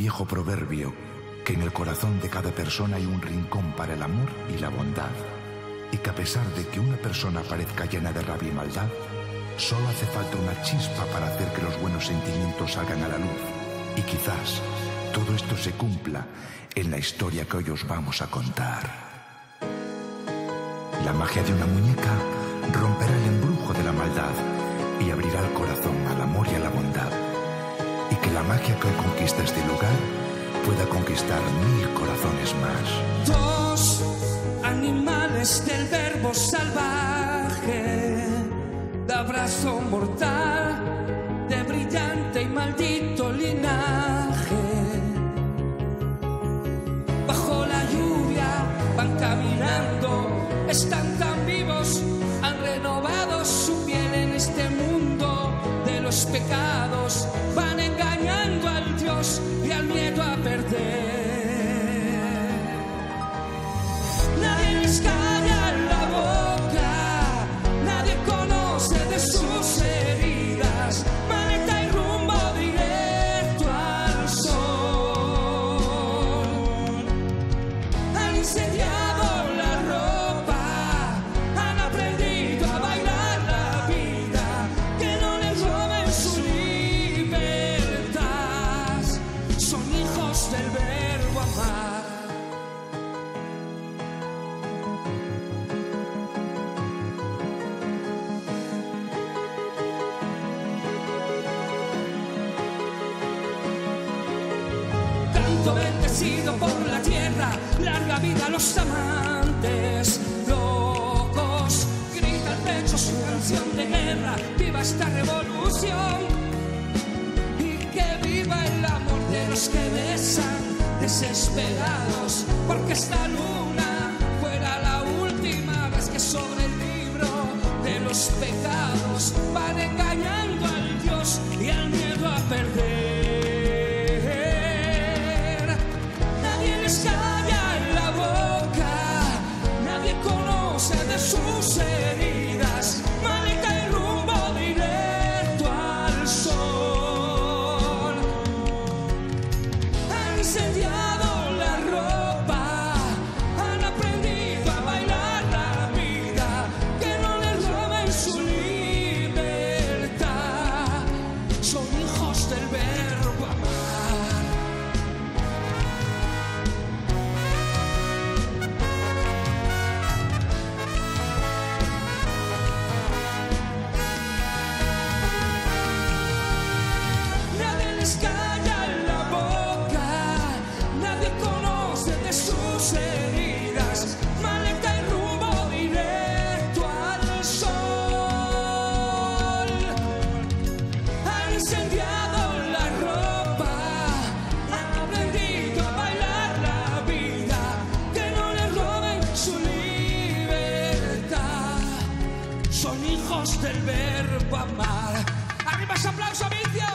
viejo proverbio que en el corazón de cada persona hay un rincón para el amor y la bondad, y que a pesar de que una persona parezca llena de rabia y maldad, solo hace falta una chispa para hacer que los buenos sentimientos salgan a la luz. Y quizás todo esto se cumpla en la historia que hoy os vamos a contar. La magia de una muñeca romperá el embrujo de la maldad y abrirá el corazón al amor y a la bondad. Y que la magia que hoy conquista este lugar pueda conquistar 1000 corazones más. Dos animales del verbo salvaje, de abrazo mortal, de brillante y maldito linaje. Bajo la lluvia van caminando, están tan vivos, han renovado su piel en este mundo de los pecados, van engañando al Dios y al miedo a perder. Nadie les calla la boca, nadie conoce de sus heridas, maleta y rumbo directo al sol. Han incendiado la ropa, han aprendido a bailar la vida, que no les roben su libertad, son hijos del verbo amar. Canto bendecido por la tierra, larga vida a los amantes locos, grita al pecho su canción de guerra, viva esta revolución y que viva el amor de los que besan desesperados, porque esta luna fuera la última vez que sobre el libro de los pecados van engañando al Dios y al miedo a perder. Nadie les calla en la boca, nadie conoce de sus heridas, maleta y rumbo directo al sol. Han incendiado la ropa, han aprendido a bailar la vida, que no les roben su libertad, son hijos del verbo amar. Nadie les calla la boca, nadie conoce de sus heridas, maleta y rumbo directo al sol. Han incendiado la ropa, han aprendido a bailar la vida, que no les roben su libertad, son hijos del verbo amar. ¡Arriba ese aplauso, Vicio!